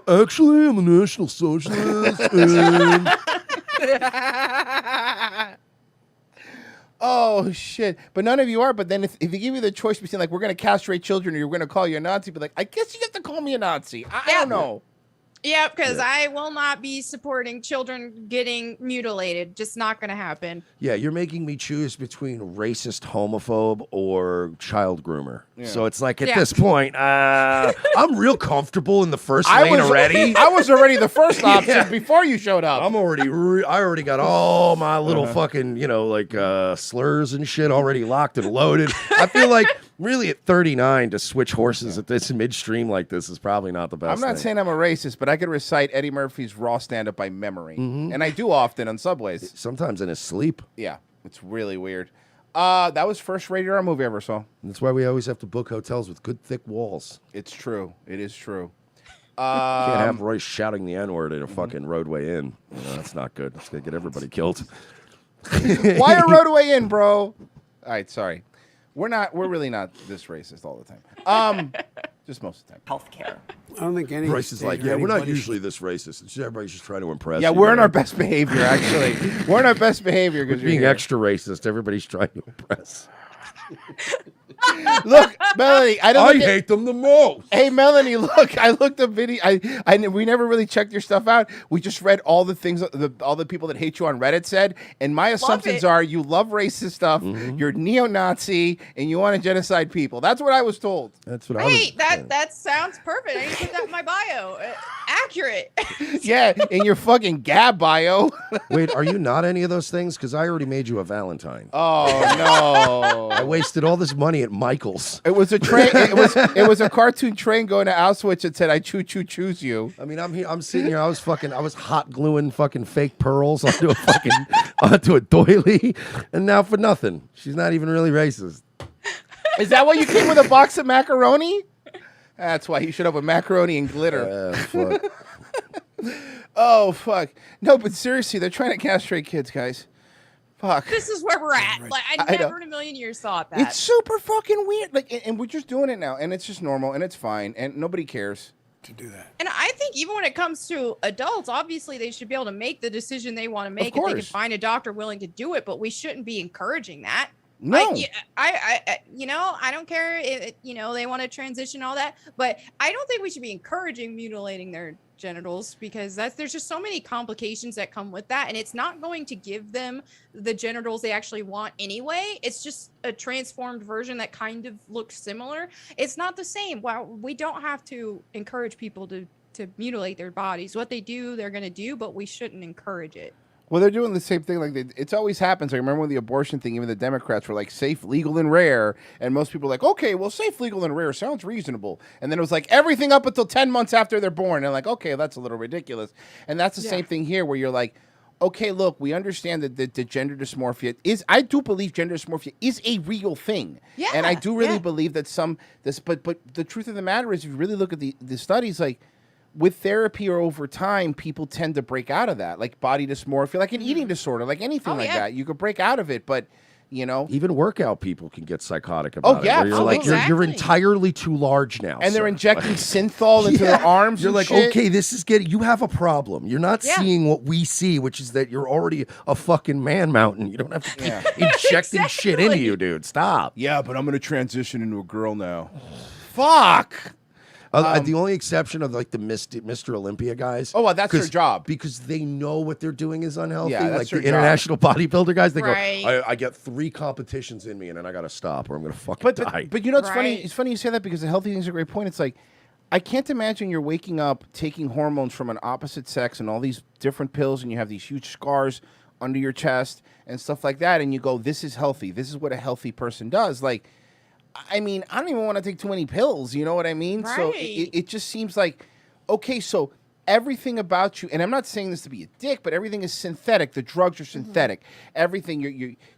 actually, I'm a National Socialist. And Oh shit! But none of you are. But then if they give you the choice between like we're gonna castrate children or you're gonna call you a Nazi, but like I guess you have to call me a Nazi. I don't know. Yeah, because I will not be supporting children getting mutilated. Just not going to happen. yeah, you're making me choose between racist, homophobe, or child groomer. So it's like at Yeah. this point, I'm real comfortable in the first lane already. I was already the first option Yeah. before you showed up. I'm already, I already got all my little fucking, you know, like slurs and shit already locked and loaded. I feel like really at 39 to switch horses at this midstream like this is probably not the best. I'm not thing. saying I'm a racist, but I could recite Eddie Murphy's Raw stand-up by memory, and I do often on subways. Sometimes in his sleep. Yeah, it's really weird. That was first rated R movie I ever saw. That's why we always have to book hotels with good thick walls. It's true. It is true. Can't have Royce shouting the N-word at a fucking roadway inn. You know, that's not good. It's gonna get everybody killed. Why a roadway in, bro? All right, sorry. We're really not this racist all the time. Just most of the time. Healthcare. I don't think any. Royce is state like, or yeah, we're not anybody usually this racist. It's everybody's just trying to impress. Yeah, you, we're in man. our best behavior, actually. We're in our best behavior because Being extra racist, everybody's trying to impress. Look, Melanie, I don't. I think it- hate them the most. Hey, Melanie, look, I looked up video. We never really checked your stuff out. We just read all the things all the people that hate you on Reddit said, and my assumptions it. are you love racist stuff, you're neo-Nazi, and you want to genocide people. That's what I was told. That's what I was. Hey, that sounds perfect. I need to put that in my bio. Accurate. Yeah, in your fucking Gab bio. Wait, are you not any of those things? Because I already made you a Valentine. Oh I no. wasted all this money at Michael's. It was a train. It was a cartoon train going to Auschwitz that said, "I choose you." I mean, I'm here. I'm sitting here. I was hot gluing fucking fake pearls onto a doily, and now for nothing. She's not even really racist. Is that why you came with a box of macaroni? That's why you showed up with macaroni and glitter. Fuck. Oh fuck! No, but seriously, they're trying to castrate kids, guys. Fuck. This is where we're at. Like I I know. never in a million years thought that. It's super fucking weird. Like, and we're just doing it now, and it's just normal, and it's fine, and nobody cares. to do that. And I think even when it comes to adults, obviously they should be able to make the decision they want to make if they can course. find a doctor willing to do it, but we shouldn't be encouraging that. No. Like, I don't care if, they want to transition all that, but I don't think we should be encouraging mutilating their genitals because there's just so many complications that come with that. And it's not going to give them the genitals they actually want anyway. It's just a transformed version that kind of looks similar. It's not the same. Well, we don't have to encourage people to mutilate their bodies. What they do, they're going to do, but we shouldn't encourage it. Well, they're doing the same thing. Like it's always happens. I remember when the abortion thing, even the Democrats were like safe, legal, and rare, and most people were like, okay, well, safe, legal, and rare sounds reasonable. And then it was like everything up until 10 months after they're born, and like, okay, that's a little ridiculous. And that's the same thing here, where you're like, okay, look, we understand that the gender dysmorphia is. I do believe gender dysmorphia is a real thing. Yeah, and I do really believe that but the truth of the matter is, if you really look at the studies, like, with therapy or over time, people tend to break out of that, like body dysmorphia, like an eating disorder, like anything like that. You could break out of it, but even workout people can get psychotic about it. Yeah, where you're like, exactly. you're entirely too large now, and they're sir. injecting synthol into their arms. You're and like, shit. okay, this is you have a problem. You're not seeing what we see, which is that you're already a fucking man mountain. You don't have to keep injecting shit into you, dude. Stop. Yeah, but I'm gonna transition into a girl now. Fuck. The only exception of like the Mr. Olympia guys. Oh, well, that's their job. Because they know what they're doing is unhealthy. Yeah, that's like their the international bodybuilder guys, they Right. go, I get 3 competitions in me and then I got to stop or I'm going to fucking die. But you know, it's funny. Right. It's funny you say that because the healthy thing's a great point. It's like, I can't imagine you're waking up taking hormones from an opposite sex and all these different pills, and you have these huge scars under your chest and stuff like that, and you go, this is healthy. This is what a healthy person does. Like, I mean, I don't even want to take too many pills. You know what I mean? So Right. it just seems like, okay, so everything about you, and I'm not saying this to be a dick, but everything is synthetic. The drugs are synthetic. Everything,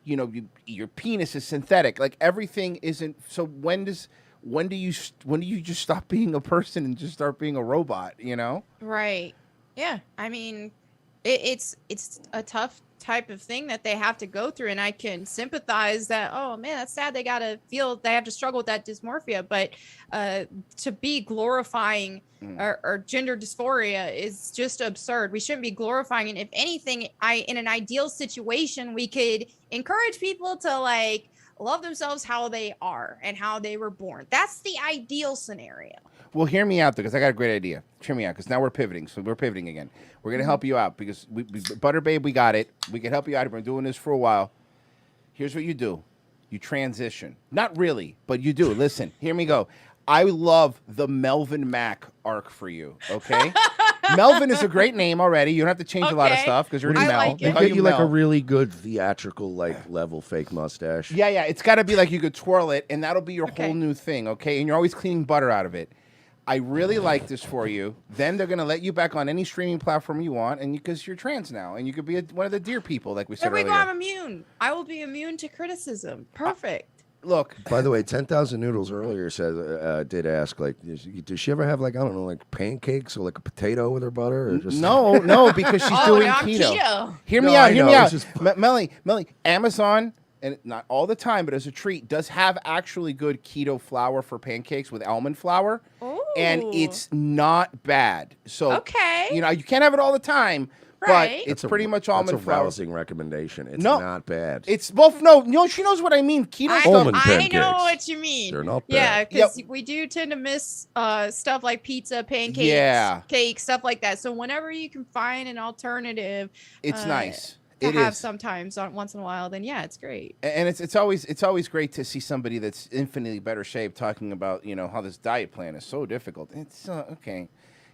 your penis is synthetic. Like everything isn't. So when do you just stop being a person and just start being a robot? You know? Right. Yeah. I mean, it's a tough type of thing that they have to go through, and I can sympathize that. Oh man, that's sad. They have to struggle with that dysmorphia, but to be glorifying or gender dysphoria is just absurd. We shouldn't be glorifying it. If anything, in an ideal situation, we could encourage people to like love themselves how they are and how they were born. That's the ideal scenario. Well, hear me out, though, because I got a great idea. Hear me out, because now we're pivoting. So we're pivoting again. We're going to help you out, because Butter Babe, we got it. We can help you out. We've been doing this for a while. Here's what you do. You transition. Not really, but you do. Listen, hear me go. I love the Melvin Mack arc for you, okay? Melvin is a great name already. You don't have to change a lot of Okay. stuff, because you're already I Mel. like They it. call Get you like a Mel. really good theatrical level fake mustache. Yeah. It's got to be like you could twirl it, and that'll be your Okay. whole new thing, okay? And you're always cleaning butter out of it. I really like this for you. Then they're going to let you back on any streaming platform you want, and because you're trans now, and you could be one of the dear people, like we said There we earlier. go. I'm immune. I will be immune to criticism. Perfect. Look, By the way, 10,000 Noodles earlier did ask, like, does she ever have, like, I don't know, like pancakes or like a potato with her butter? Or just no, because she's Oh, doing no, I'm keto. keto. Hear No, me out. I Hear know, me it's out. just- Melanie, Amazon, and not all the time, but as a treat, does have actually good keto flour for pancakes with almond flour, and Ooh. it's not bad. So Okay. you know, you can't have it all the time, Right. but it's pretty much almond That's a flour. rousing recommendation. It's No. not bad. It's both. No, she knows what I mean. Keto I, stuff. Almond I pancakes. know what you mean. They're not Yeah, bad. because we do tend to miss stuff like pizza, pancakes, Yeah. cake, stuff like that. So whenever you can find an alternative, It's nice. to It have is. sometimes once in a while, then yeah, it's great. And it's always great to see somebody that's infinitely better shape talking about, you know, how this diet plan is so difficult. It's okay.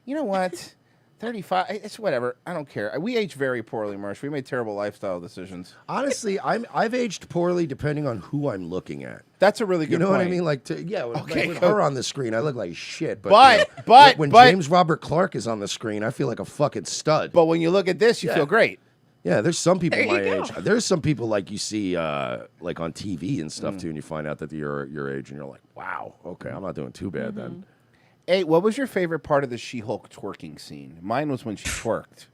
You know what? 35. It's whatever. I don't care. We age very poorly, Mersh. We made terrible lifestyle decisions. Honestly, I've aged poorly depending on who I'm looking at. That's a really good You know point. what I mean? Like, Okay, with go- her on the screen, I look like shit. But- you know, but- when but- James Robert Clark is on the screen, I feel like a fucking stud. But when you look at this, you Yeah. feel great. Yeah, there's some people There you my go. age. There's some people like you see like on TV and Mm. stuff too, and you find out that you're your age, and you're like, wow, okay, I'm not doing too bad Mm-hmm. then. Hey, what was your favorite part of the She-Hulk twerking scene? Mine was when she twerked.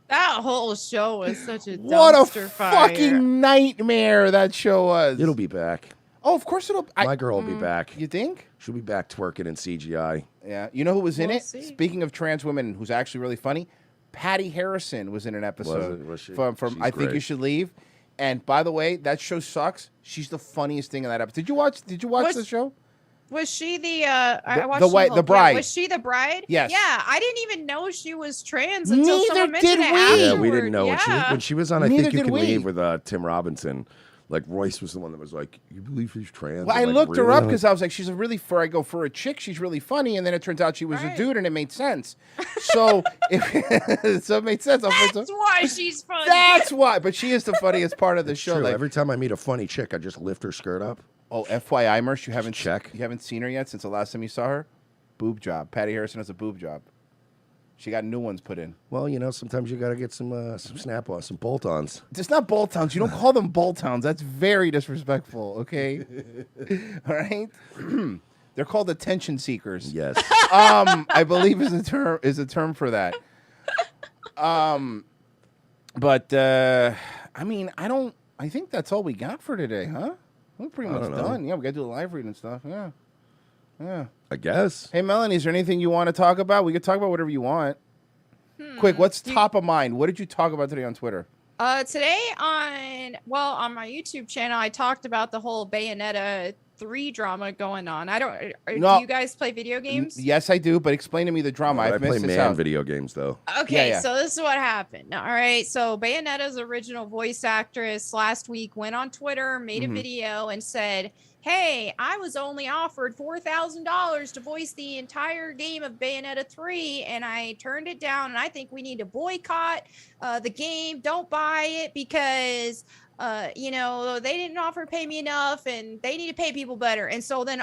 That whole show was such a What a dumpster fire. fucking nightmare that show was. It'll be back. Oh, of course it'll. My girl will be back. You think? She'll be back twerking in CGI. Yeah. You know who was in We'll it? see. Speaking of trans women, who's actually really funny, Patty Harrison was in an episode Was she? from She's I Think You great. Should Leave. And by the way, that show sucks. She's the funniest thing in that episode. Did you watch the show? Was she I watched the bride? Was she the bride? Yes. Yeah, I didn't even know she was trans until Neither someone mentioned did it we. Yeah, afterward. we didn't know Yeah. when she was on. I Neither think you did can we. leave with Tim Robinson. Like Royce was the one that was like, "You believe she's trans?" Well, I I'm like, looked her "Really?" up because I was like, she's a really for a chick, she's really funny, and then it turns out she was a Right. dude, and it made sense. So, so it made sense. That's why she's funny. That's why. But she is the funniest part of the It's show. true. Like, Every time I meet a funny chick, I just lift her skirt up. oh, FYI, Mersh, you haven't Check. You haven't seen her yet since the last time you saw her. Boob job. Patty Harrison has a boob job. She got new ones put in. Well, sometimes you got to get some snap-ons, some bolt-ons. It's not bolt-ons. You don't call them bolt-ons. That's very disrespectful, okay? All right? They're called attention seekers. Yes. I believe is a term for that. But I mean, I think that's all we got for today, huh? We're pretty much don't know. done. Yeah, we got to do a live read and stuff. Yeah. Yeah. I guess. Hey, Melonie, is there anything you want to talk about? We could talk about whatever you want. Quick, what's top of mind? What did you talk about today on Twitter? Today on my YouTube channel, I talked about the whole Bayonetta 3 drama going on. Do you guys play video games? Yes, I do, but explain to me the drama. I I've play missed this man out. video games though. Okay, Yeah. so this is what happened. All right, so Bayonetta's original voice actress last week went on Twitter, made a video, and said, "Hey, I was only offered $4,000 to voice the entire game of Bayonetta 3, and I turned it down. And I think we need to boycott the game. Don't buy it because." They didn't offer to pay me enough and they need to pay people better. And so then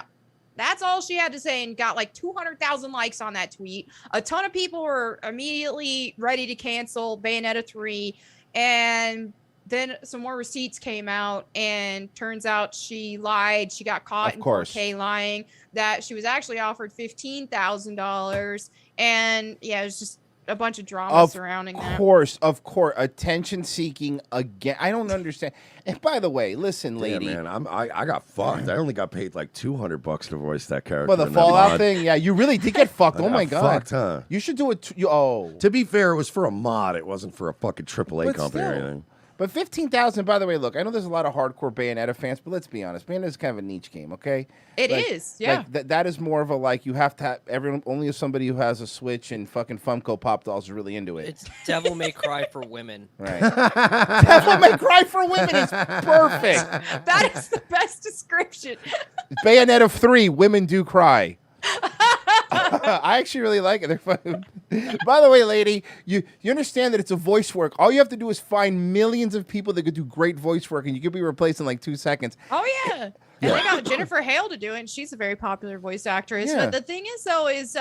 that's all she had to say and got like 200,000 likes on that tweet. A ton of people were immediately ready to cancel Bayonetta 3. And then some more receipts came out and turns out she lied. She got caught in 4K lying that she was actually offered $15,000. And yeah, it was just a bunch of drama surrounding that. Of course. Attention seeking again. I don't understand. And by the way, listen, lady. Yeah, man, I got fucked. I only got paid like $200 to voice that character. Well, the in that Fallout mod. thing, yeah, you really did get fucked. I Oh my got god, fucked, huh? You should do it. To be fair, it was for a mod. It wasn't for a fucking AAA But company or still. anything. But 15,000. By the way, look, I know there's a lot of hardcore Bayonetta fans, but let's be honest, Bayonetta is kind of a niche game. Okay, It is, yeah. That is more of a you have to have everyone. Only if somebody who has a Switch and fucking Funko Pop dolls is really into it. It's Devil May Cry for women. Right. Devil May Cry for women is perfect. That is the best description. Bayonetta 3, women do cry. I actually really like it. They're fun. By the way, lady, you understand that it's a voice work. All you have to do is find millions of people that could do great voice work, and you could be replaced in like 2 seconds. Oh yeah. And they got Jennifer Hale to do it, and she's a very popular voice actress. Yeah. But the thing is, though, is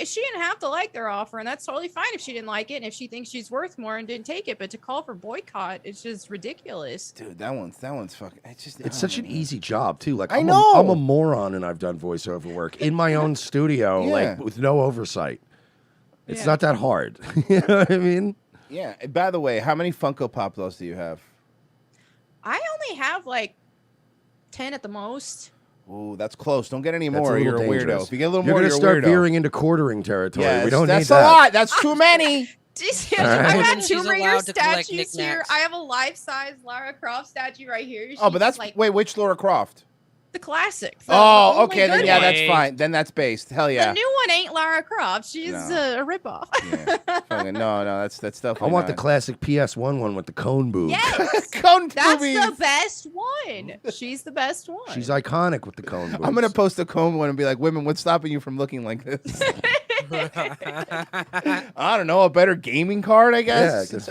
she didn't have to like their offer, and that's totally fine if she didn't like it, and if she thinks she's worth more and didn't take it. But to call for boycott, it's just ridiculous. Dude, that one's fucking. It's such an easy job too. Like I I'm know. I'm a moron, and I've done voiceover work in my own studio, Yeah. like with no oversight. It's Yeah. not that hard. You know what I mean? Yeah. And by the way, how many Funko Pop dolls do you have? I only have like 10 at the most. Ooh, that's close. Don't get any That's more. a You're little a weirdo. dangerous. If you get a little You're more, gonna you're start a weirdo. veering into quartering territory. Yes, We don't that's need a that. lot. That's too many. Jeez, All right. I've got She's Tomb Raider allowed to collect statues here. knickknacks. I have a life-size Lara Croft statue right here. Oh, but She's, that's like wait. Which Lara Croft? the classic. The Oh, only okay. Then good yeah, one. that's fine. Then that's based. Hell yeah. The new one ain't Lara Croft. She's No. a ripoff. Yeah. Fucking, no, that's definitely. I want the not. classic PS1 one with the cone boobs. Yes, Cone that's boobies. the best one. She's the best one. She's iconic with the cone boobs. I'm gonna post a comb one and be like, "Women, what's stopping you from looking like this?" I don't know, a better gaming card, I Yeah, guess. 'cause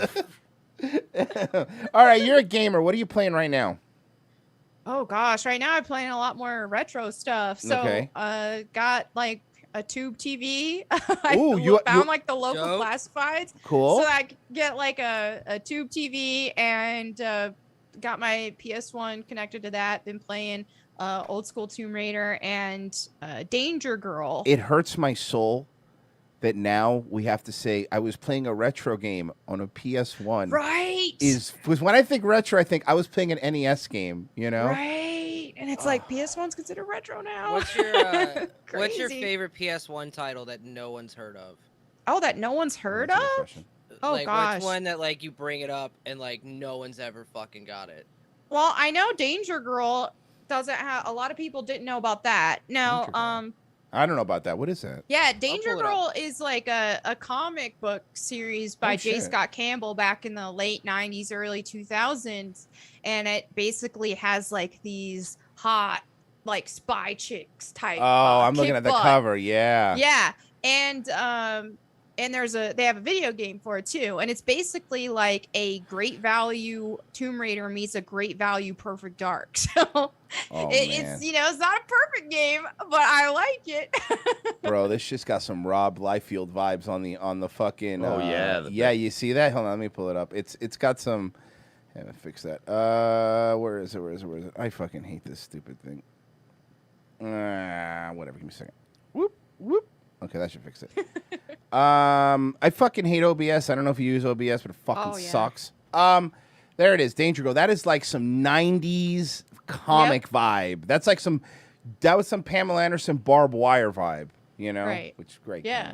All right, you're a gamer. What are you playing right now? Oh gosh, right now I'm playing a lot more retro stuff. So, Okay. got like a tube TV. Ooh, I you- found like the local Dope. classifieds. Cool. So I could get like a tube TV and got my PS1 connected to that. Been playing old school Tomb Raider and Danger Girl. It hurts my soul that now we have to say I was playing a retro game on a PS1. Right. Because when I think retro, I think I was playing an NES game. You know. Right. And it's like PS1's considered retro now. What's your Crazy. favorite PS1 title that no one's heard of? Oh, that no one's heard That's a good of? question. Oh like gosh. which one that like you bring it up and like no one's ever fucking got it? Well, I know Danger Girl doesn't have. A lot of people didn't know about that. No, Danger Girl. I don't know about that. What is that? yeah, Danger pull it Girl is like a comic book series by J. shit. Scott Campbell back in the late 90s, early 2000s. And it basically has like these hot, like spy chicks type. Oh, I'm looking kick at the butt. cover. Yeah. Yeah. And they have a video game for it too. And it's basically like a Great Value Tomb Raider meets a Great Value Perfect Dark. So Oh, it's, you know, it's not a perfect game, but I like it. Bro, this shit's got some Rob Liefeld vibes on the fucking. Oh, yeah, yeah. You see that? Hold on, let me pull it up. It's got some. Let me fix that. Where is it? I fucking hate this stupid thing. Whatever. Give me a second. Whoop whoop. Okay, that should fix it. I fucking hate OBS. I don't know if you use OBS, but it fucking sucks. There it is, Danger Girl. That is like some '90s comic vibe. That's like that was some Pamela Anderson barbed wire vibe, you know? Right. Which is great. Yeah.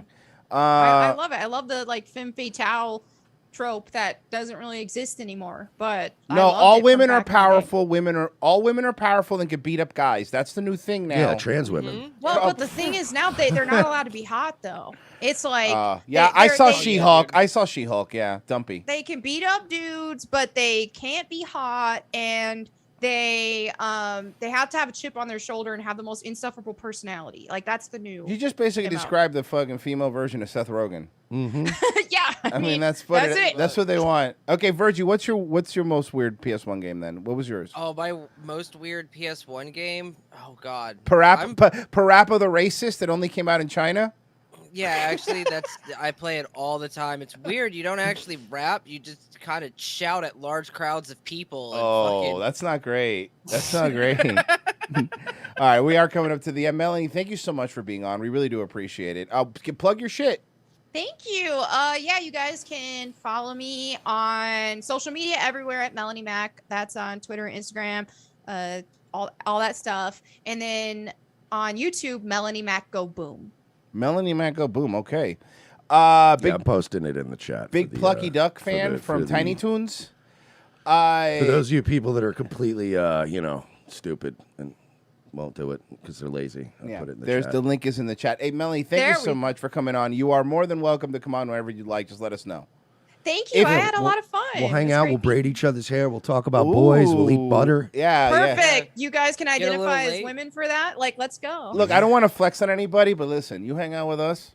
I I love it. I love the like femme fatale trope that doesn't really exist anymore. But I no, loved all it from women are back in the day. powerful. All women are powerful and can beat up guys. That's the new thing now. Yeah, trans women. Well, Oh. but the thing is now they're not allowed to be hot though. It's like yeah, they- I they're- saw they- She-Hulk. I saw She-Hulk. Yeah, Dumpy. They can beat up dudes, but they can't be hot, and they have to have a chip on their shoulder and have the most insufferable personality. Like that's the new. You just basically MO. described the fucking female version of Seth Rogen. Yeah, I mean, that's what that's it. That's what they want. Okay, Virgie, what's your most weird PS1 game then? What was yours? Oh, my most weird PS1 game. Oh God. Parappa the Racist that only came out in China? Yeah, actually, I play it all the time. It's weird. You don't actually rap. You just kind of shout at large crowds of people. And fucking... That's not great. That's not great. All right, we are coming up to the end. Melonie, thank you so much for being on. We really do appreciate it. Plug your shit. Thank you. Yeah, you guys can follow me on social media everywhere at Melonie Mack. That's on Twitter and Instagram, all that stuff. And then on YouTube, Melonie Mack Go Boom. Melonie Mack Go Boom. Okay. I'm posting it in the chat. Big Plucky Duck fan from Tiny Toons. For those of you people that are completely, stupid and won't do it because they're lazy, I'll put it in the chat. The link is in the chat. Hey, Melanie, thank you so much for coming on. You are more than welcome to come on whenever you'd like. Just let us know. Thank you. I had a lot of fun. We'll hang out. We'll braid each other's hair. We'll talk about boys. We'll eat butter. Yeah. Perfect. You guys can a little identify as late. women for that. Like, let's go. Look, I don't want to flex on anybody, but listen, you hang out with us.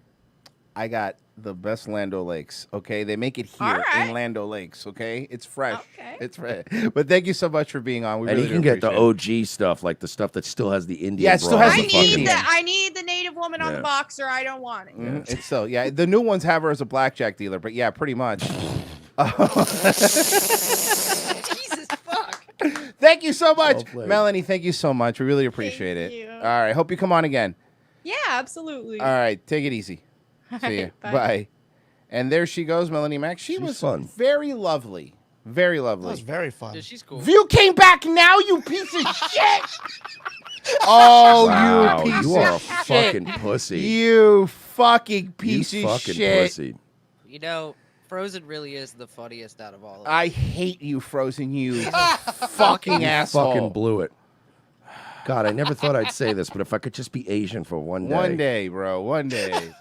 I got the best Land O'Lakes, okay? They make it here in Land O'Lakes, okay? It's fresh. Okay. It's fresh. But thank you so much for being on. We And really you can do get the appreciate it. OG stuff, like the stuff that still has the Indian. Yeah, it still bra has on the fucking- Indian. I need the native woman on the Yeah. boxer. I don't want it. It's so, yeah. The new ones have her as a blackjack dealer, but yeah, pretty much. Jesus fuck. Thank you so much. Well played. Melanie, thank you so much. We really appreciate Thank it. you. All right. Hope you come on again. Yeah, absolutely. All right. Take it easy. See you. Bye. Bye. And there she goes, Melonie Mack. She's was fun. Very lovely. Very lovely. That was very fun. Dude, she's cool. You came back now, you piece of shit. Oh, Wow, you piece you are a of shit. fucking pussy. You fucking piece You of fucking shit. pussy. You know, Frozen really is the funniest out of all of them. I hate you, Frozen. You fucking asshole. Fucking blew it. God, I never thought I'd say this, but if I could just be Asian for one day. One day, bro. One day.